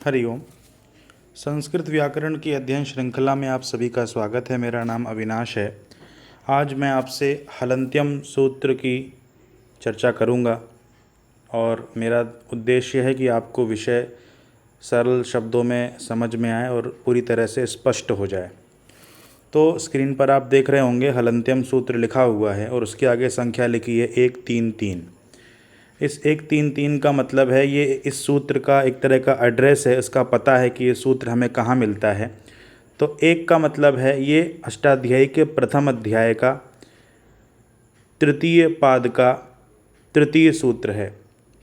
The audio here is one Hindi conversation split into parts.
हरिओम। संस्कृत व्याकरण की अध्ययन श्रृंखला में आप सभी का स्वागत है। मेरा नाम अविनाश है। आज मैं आपसे हलन्त्यम सूत्र की चर्चा करूंगा और मेरा उद्देश्य है कि आपको विषय सरल शब्दों में समझ में आए और पूरी तरह से स्पष्ट हो जाए। तो स्क्रीन पर आप देख रहे होंगे हलन्त्यम सूत्र लिखा हुआ है और उसके आगे संख्या लिखी है 133। इस 133 का मतलब है ये इस सूत्र का एक तरह का एड्रेस है, इसका पता है कि ये सूत्र हमें कहाँ मिलता है। तो एक का मतलब है ये अष्टाध्यायी के प्रथम अध्याय का तृतीय पाद का तृतीय सूत्र है।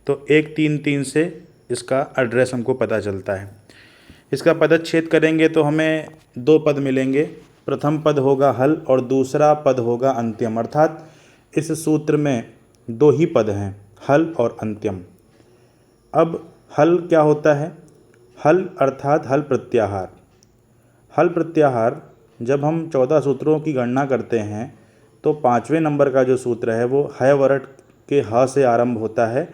तो 133 से इसका एड्रेस हमको पता चलता है। इसका पदच्छेद करेंगे तो हमें दो पद मिलेंगे। प्रथम पद होगा हल और दूसरा पद होगा अंत्यम, अर्थात इस सूत्र में दो ही पद हैं, हल और अंत्यम। अब हल क्या होता है? हल अर्थात हल प्रत्याहार। हल प्रत्याहार जब हम 14 सूत्रों की गणना करते हैं तो 5वें नंबर का जो सूत्र है वो है वरट के ह से आरंभ होता है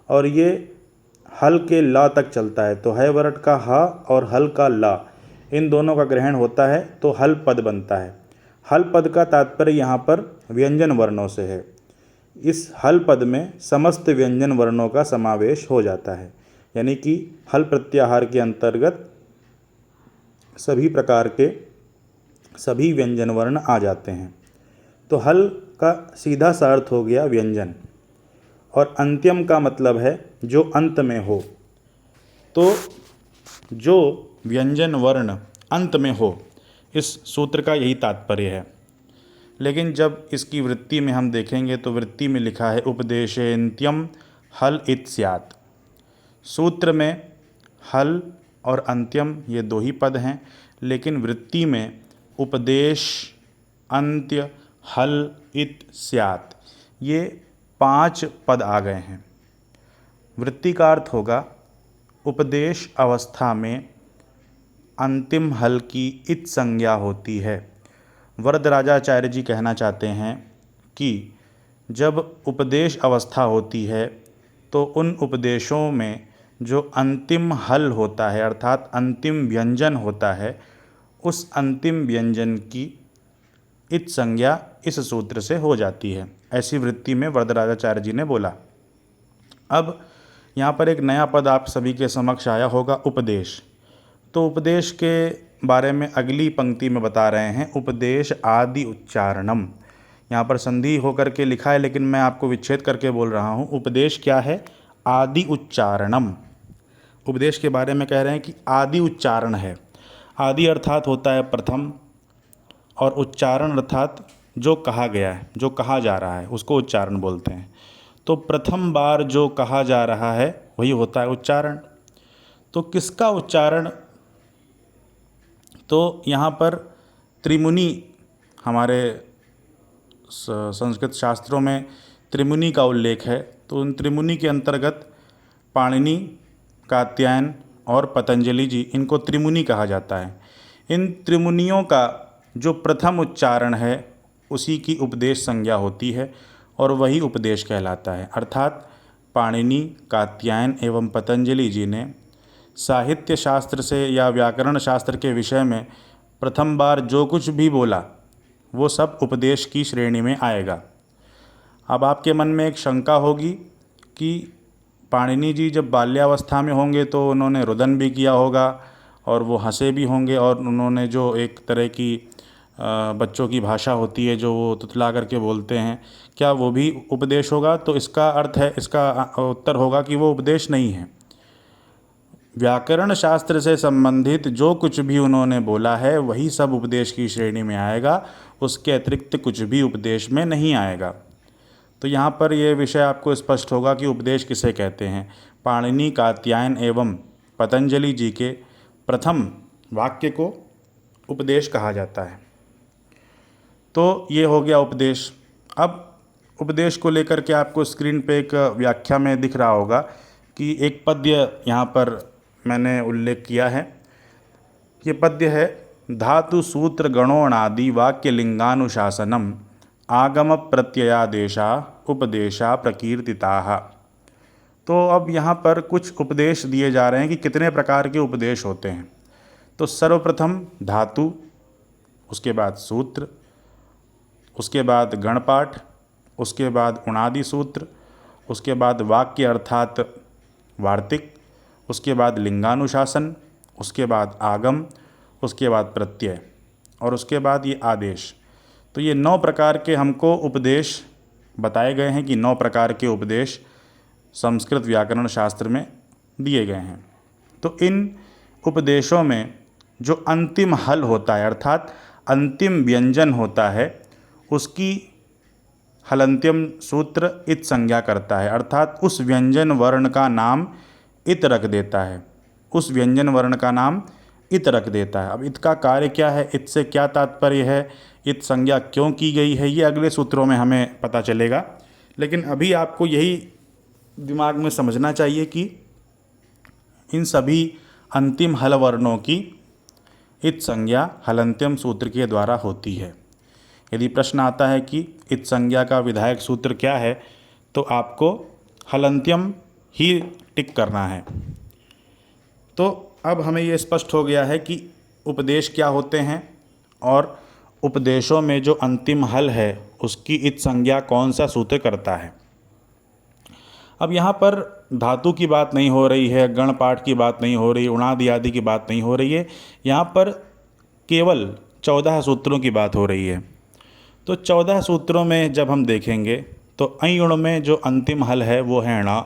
और ये हल के ला तक चलता है। तो है वरट का ह और हल का ला, इन दोनों का ग्रहण होता है तो हल पद बनता है। हल पद का तात्पर्य यहाँ पर व्यंजन वर्णों से है। इस हल पद में समस्त व्यंजन वर्णों का समावेश हो जाता है, यानी कि हल प्रत्याहार के अंतर्गत सभी प्रकार के सभी व्यंजन वर्ण आ जाते हैं। तो हल का सीधा सा अर्थ हो गया व्यंजन और अंत्यम का मतलब है जो अंत में हो। तो जो व्यंजन वर्ण अंत में हो, इस सूत्र का यही तात्पर्य है। लेकिन जब इसकी वृत्ति में हम देखेंगे तो वृत्ति में लिखा है उपदेशेन्त्यम हल इत स्यात्। सूत्र में हल और अंत्यम ये दो ही पद हैं, लेकिन वृत्ति में उपदेश अंत्य हल इत स्यात् ये 5 पद आ गए हैं। वृत्ति का अर्थ होगा उपदेश अवस्था में अंतिम हल की इत संज्ञा होती है। वरदराजाचार्य जी कहना चाहते हैं कि जब उपदेश अवस्था होती है तो उन उपदेशों में जो अंतिम हल होता है अर्थात अंतिम व्यंजन होता है, उस अंतिम व्यंजन की इत संज्ञा इस सूत्र से हो जाती है। ऐसी वृत्ति में वरदराजाचार्य जी ने बोला। अब यहाँ पर एक नया पद आप सभी के समक्ष आया होगा, उपदेश। तो उपदेश के बारे में अगली पंक्ति में बता रहे हैं, उपदेश आदि उच्चारणम। यहाँ पर संधि होकर के लिखा है लेकिन मैं आपको विच्छेद करके बोल रहा हूँ। उपदेश क्या है? आदि उच्चारणम। उपदेश के बारे में कह रहे हैं कि आदि उच्चारण है। आदि अर्थात होता है प्रथम और उच्चारण अर्थात जो कहा गया है, जो कहा जा रहा है उसको उच्चारण बोलते हैं। तो प्रथम बार जो कहा जा रहा है वही होता है उच्चारण। तो किसका उच्चारण? तो यहाँ पर त्रिमुनि, हमारे संस्कृत शास्त्रों में त्रिमुनि का उल्लेख है। तो उन त्रिमुनि के अंतर्गत पाणिनि, कात्यायन और पतंजलि जी, इनको त्रिमुनि कहा जाता है। इन त्रिमुनियों का जो प्रथम उच्चारण है उसी की उपदेश संज्ञा होती है और वही उपदेश कहलाता है। अर्थात पाणिनि, कात्यायन एवं पतंजलि जी ने साहित्य शास्त्र से या व्याकरण शास्त्र के विषय में प्रथम बार जो कुछ भी बोला वो सब उपदेश की श्रेणी में आएगा। अब आपके मन में एक शंका होगी कि पाणिनि जी जब बाल्यावस्था में होंगे तो उन्होंने रुदन भी किया होगा और वो हंसे भी होंगे और उन्होंने जो एक तरह की बच्चों की भाषा होती है जो वो तुतला करके बोलते हैं, क्या वो भी उपदेश होगा? तो इसका अर्थ है, इसका उत्तर होगा कि वो उपदेश नहीं है। व्याकरण शास्त्र से संबंधित जो कुछ भी उन्होंने बोला है वही सब उपदेश की श्रेणी में आएगा, उसके अतिरिक्त कुछ भी उपदेश में नहीं आएगा। तो यहाँ पर यह विषय आपको स्पष्ट होगा कि उपदेश किसे कहते हैं। पाणिनि, कात्यायन एवं पतंजलि जी के प्रथम वाक्य को उपदेश कहा जाता है। तो ये हो गया उपदेश। अब उपदेश को लेकर के आपको स्क्रीन पे एक व्याख्या में दिख रहा होगा कि एक पद्य यहाँ पर मैंने उल्लेख किया है। ये पद्य है, धातु सूत्र गणोणादि वाक्य लिंगानुशासनम आगम प्रत्ययादेशा उपदेशा प्रकीर्तिताः। तो अब यहाँ पर कुछ उपदेश दिए जा रहे हैं कि कितने प्रकार के उपदेश होते हैं। तो सर्वप्रथम धातु, उसके बाद सूत्र, उसके बाद गणपाठ, उसके बाद उणादि सूत्र, उसके बाद वाक्य अर्थात वार्तिक, उसके बाद लिंगानुशासन, उसके बाद आगम, उसके बाद प्रत्यय और उसके बाद ये आदेश। तो ये 9 प्रकार के हमको उपदेश बताए गए हैं कि 9 प्रकार के उपदेश संस्कृत व्याकरण शास्त्र में दिए गए हैं। तो इन उपदेशों में जो अंतिम हल होता है अर्थात अंतिम व्यंजन होता है, उसकी हलंत्यम सूत्र इत संज्ञा करता है, अर्थात उस व्यंजन वर्ण का नाम इत रख देता है, उस व्यंजन वर्ण का नाम इत रख देता है। अब इत का कार्य क्या है, इत से क्या तात्पर्य है, इत संज्ञा क्यों की गई है, ये अगले सूत्रों में हमें पता चलेगा। लेकिन अभी आपको यही दिमाग में समझना चाहिए कि इन सभी अंतिम हल वर्णों की इत संज्ञा हलंत्यम सूत्र के द्वारा होती है। यदि प्रश्न आता है कि इत संज्ञा का विधायक सूत्र क्या है, तो आपको हलंत्यम ही टिक करना है। तो अब हमें ये स्पष्ट हो गया है कि उपदेश क्या होते हैं और उपदेशों में जो अंतिम हल है उसकी इत संज्ञा कौन सा सूत्र करता है। अब यहाँ पर धातु की बात नहीं हो रही है, गणपाठ की बात नहीं हो रही, उणादि आदि की बात नहीं हो रही है, यहाँ पर केवल 14 सूत्रों की बात हो रही है। तो 14 सूत्रों में जब हम देखेंगे तो अयुण में जो अंतिम हल है वो है ण,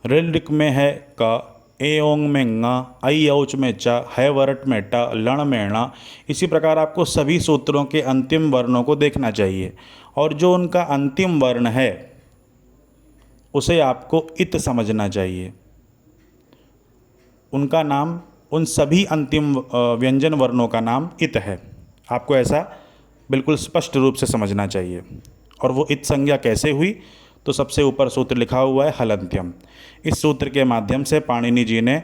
ऋलिक में है क, एओंग में ङ, ऐ औच में च, है वरट में ट, लण में ण। इसी प्रकार आपको सभी सूत्रों के अंतिम वर्णों को देखना चाहिए और जो उनका अंतिम वर्ण है उसे आपको इत समझना चाहिए। उनका नाम, उन सभी अंतिम व्यंजन वर्णों का नाम इत है। आपको ऐसा बिल्कुल स्पष्ट रूप से समझना चाहिए। और वो इत संज्ञा कैसे हुई, तो सबसे ऊपर सूत्र लिखा हुआ है हलंत्यम। इस सूत्र के माध्यम से पाणिनि जी ने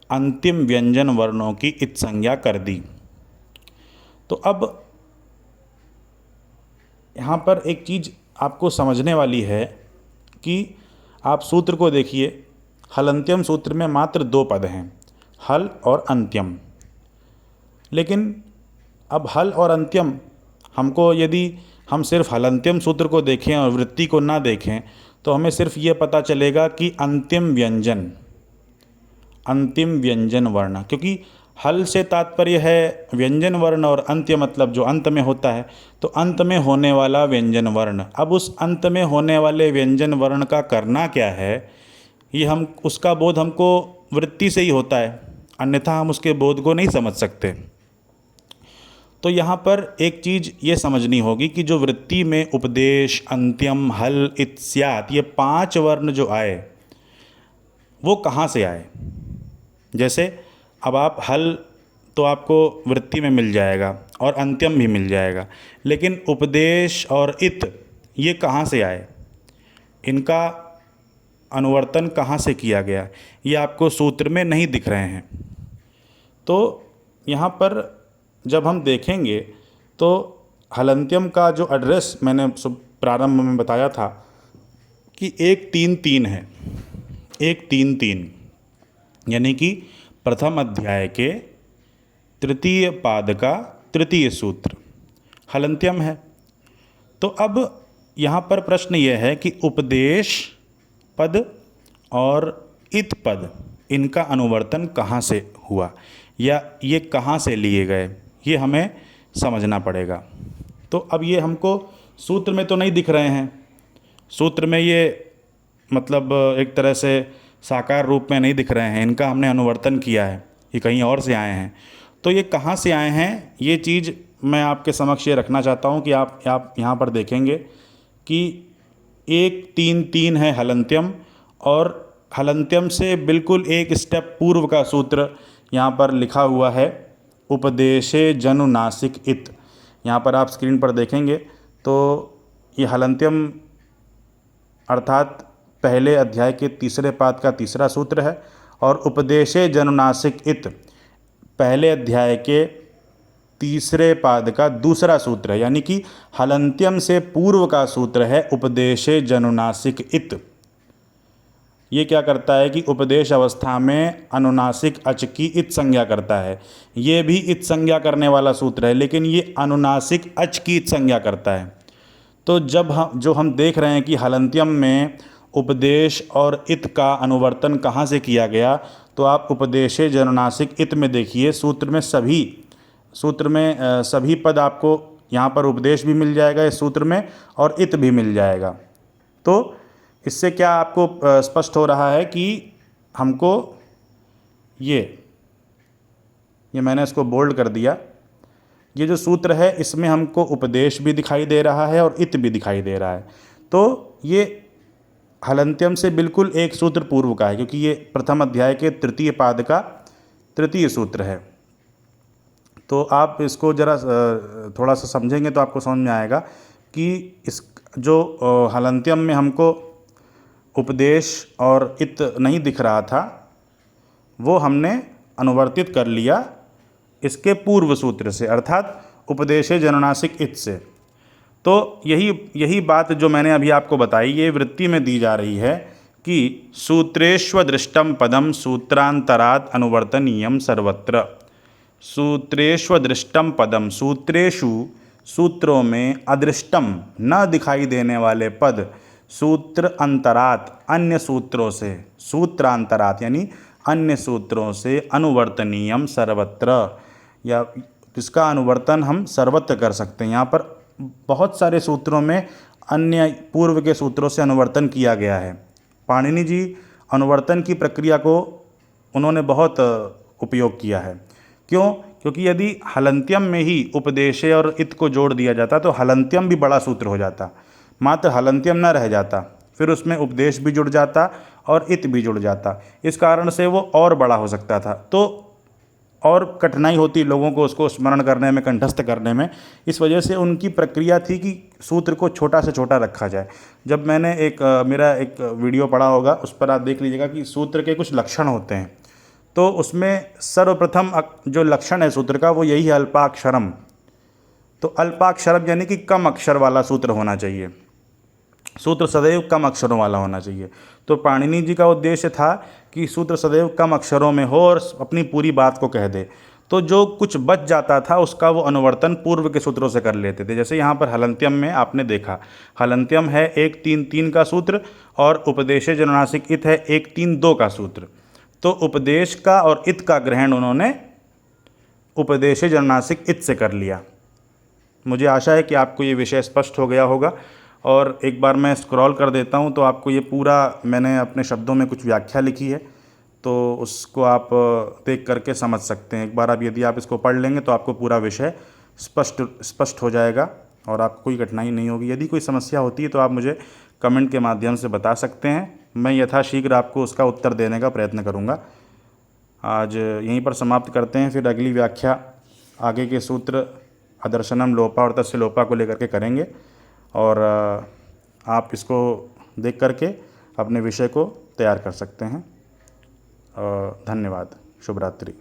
अंतिम व्यंजन वर्णों की इत संज्ञा कर दी। तो अब यहाँ पर एक चीज़ आपको समझने वाली है कि आप सूत्र को देखिए, हलंत्यम सूत्र में मात्र 2 पद हैं, हल और अंत्यम। लेकिन अब हल और अंत्यम हमको, यदि हम सिर्फ हलंत्यम सूत्र को देखें और वृत्ति को ना देखें तो हमें सिर्फ ये पता चलेगा कि अंतिम व्यंजन वर्ण, क्योंकि हल से तात्पर्य है व्यंजन वर्ण और अंत्य मतलब जो अंत में होता है, तो अंत में होने वाला व्यंजन वर्ण। अब उस अंत में होने वाले व्यंजन वर्ण का करना क्या है, ये हम उसका बोध हमको वृत्ति से ही होता है, अन्यथा हम उसके बोध को नहीं समझ सकते। तो यहाँ पर एक चीज़ ये समझनी होगी कि जो वृत्ति में उपदेश, अंत्यम, हल, इत्स्यात्, ये 5 वर्ण जो आए वो कहाँ से आए। जैसे अब आप हल तो आपको वृत्ति में मिल जाएगा और अंत्यम भी मिल जाएगा, लेकिन उपदेश और इत ये कहाँ से आए, इनका अनुवर्तन कहाँ से किया गया, ये आपको सूत्र में नहीं दिख रहे हैं। तो यहाँ पर जब हम देखेंगे तो हलंत्यम का जो एड्रेस मैंने प्रारंभ में बताया था कि 1-3-3 है, 1-3-3, यानी कि प्रथम अध्याय के तृतीय पाद का तृतीय सूत्र हलंत्यम है। तो अब यहाँ पर प्रश्न ये है कि उपदेश पद और इत पद, इनका अनुवर्तन कहाँ से हुआ या ये कहाँ से लिए गए, ये हमें समझना पड़ेगा। तो अब ये हमको सूत्र में तो नहीं दिख रहे हैं, सूत्र में ये मतलब एक तरह से साकार रूप में नहीं दिख रहे हैं, इनका हमने अनुवर्तन किया है, ये कहीं और से आए हैं। तो ये कहाँ से आए हैं, ये चीज़ मैं आपके समक्ष ये रखना चाहता हूँ कि आप यहाँ पर देखेंगे कि 1-3-3 है हलंत्यम, और हलंत्यम से बिल्कुल एक स्टेप पूर्व का सूत्र यहाँ पर लिखा हुआ है उपदेशे जनुनासिक इत। यहाँ पर आप स्क्रीन पर देखेंगे तो ये हलंत्यम अर्थात पहले अध्याय के तीसरे पाद का तीसरा सूत्र है, और उपदेशे जनुनासिक इत पहले अध्याय के तीसरे पाद का दूसरा सूत्र है, यानी कि हलंत्यम से पूर्व का सूत्र है उपदेशे जनुनासिक इत। ये क्या करता है कि उपदेश अवस्था में अनुनासिक अच की इत संज्ञा करता है। ये भी इत संज्ञा करने वाला सूत्र है, लेकिन ये अनुनासिक अच की इत संज्ञा करता है। तो जब हम देख रहे हैं कि हलंत्यम में उपदेश और इत का अनुवर्तन कहाँ से किया गया, तो आप उपदेशे जनुनासिक इत में देखिए, सूत्र में सभी पद आपको यहाँ पर उपदेश भी मिल जाएगा इस सूत्र में और इत भी मिल जाएगा। तो इससे क्या आपको स्पष्ट हो रहा है कि हमको ये मैंने इसको बोल्ड कर दिया, ये जो सूत्र है इसमें हमको उपदेश भी दिखाई दे रहा है और इत भी दिखाई दे रहा है। तो ये हलंत्यम से बिल्कुल एक सूत्र पूर्व का है, क्योंकि ये प्रथम अध्याय के तृतीय पाद का तृतीय सूत्र है। तो आप इसको ज़रा थोड़ा सा समझेंगे तो आपको समझ में आएगा कि इस जो हलंत्यम में हमको उपदेश और इत नहीं दिख रहा था, वो हमने अनुवर्तित कर लिया इसके पूर्व सूत्र से, अर्थात उपदेशे जनुनासिक इत से। तो यही बात जो मैंने अभी आपको बताई, ये वृत्ति में दी जा रही है कि सूत्रेष्वदृष्टम पदम सूत्रांतरात् अनुवर्तनीयम सर्वत्र। सूत्रेष्वदृष्टम पदम, सूत्रों में अदृष्टम न दिखाई देने वाले पद सूत्र अंतरात अन्य सूत्रों से, सूत्रांतरात यानी अन्य सूत्रों से अनुवर्तनीयम सर्वत्र, या इसका अनुवर्तन हम सर्वत्र कर सकते हैं। यहाँ पर बहुत सारे सूत्रों में अन्य पूर्व के सूत्रों से अनुवर्तन किया गया है। पाणिनि जी अनुवर्तन की प्रक्रिया को उन्होंने बहुत उपयोग किया है। क्यों? क्योंकि यदि हलंत्यम में ही उपदेशे और इत को जोड़ दिया जाता तो हलंत्यम भी बड़ा सूत्र हो जाता, मात्र हलंत्यम न रह जाता, फिर उसमें उपदेश भी जुड़ जाता और इत भी जुड़ जाता। इस कारण से वो और बड़ा हो सकता था, तो और कठिनाई होती लोगों को उसको स्मरण करने में, कंठस्थ करने में। इस वजह से उनकी प्रक्रिया थी कि सूत्र को छोटा से छोटा रखा जाए। जब मैंने मेरा एक वीडियो पढ़ा होगा, उस पर आप देख लीजिएगा कि सूत्र के कुछ लक्षण होते हैं, तो उसमें सर्वप्रथम जो लक्षण है सूत्र का वो यही है अल्पाक्षरम। तो अल्पाक्षरम यानी कि कम अक्षर वाला सूत्र होना चाहिए, सूत्र सदैव कम अक्षरों वाला होना चाहिए। तो पाणिनि जी का उद्देश्य था कि सूत्र सदैव कम अक्षरों में हो और अपनी पूरी बात को कह दे। तो जो कुछ बच जाता था उसका वो अनुवर्तन पूर्व के सूत्रों से कर लेते थे। जैसे यहाँ पर हलंत्यम में आपने देखा, हलंत्यम है 1-3-3 का सूत्र और उपदेशे जनुनासिक इत है 1-3-2 का सूत्र। तो उपदेश का और इत का ग्रहण उन्होंने उपदेशे जनुनासिक इत से कर लिया। मुझे आशा है कि आपको ये विषय स्पष्ट हो गया होगा। और एक बार मैं स्क्रॉल कर देता हूँ तो आपको ये पूरा, मैंने अपने शब्दों में कुछ व्याख्या लिखी है, तो उसको आप देख करके समझ सकते हैं। एक बार यदि आप इसको पढ़ लेंगे तो आपको पूरा विषय स्पष्ट हो जाएगा और आपको कोई कठिनाई नहीं होगी। यदि कोई समस्या होती है तो आप मुझे कमेंट के माध्यम से बता सकते हैं, मैं यथाशीघ्र आपको उसका उत्तर देने का प्रयत्न करूँगा। आज यहीं पर समाप्त करते हैं, फिर अगली व्याख्या आगे के सूत्र अदर्शनम लोपा और तस्य लोपा को लेकर के करेंगे। और आप इसको देख करके अपने विषय को तैयार कर सकते हैं। धन्यवाद। शुभ रात्रि।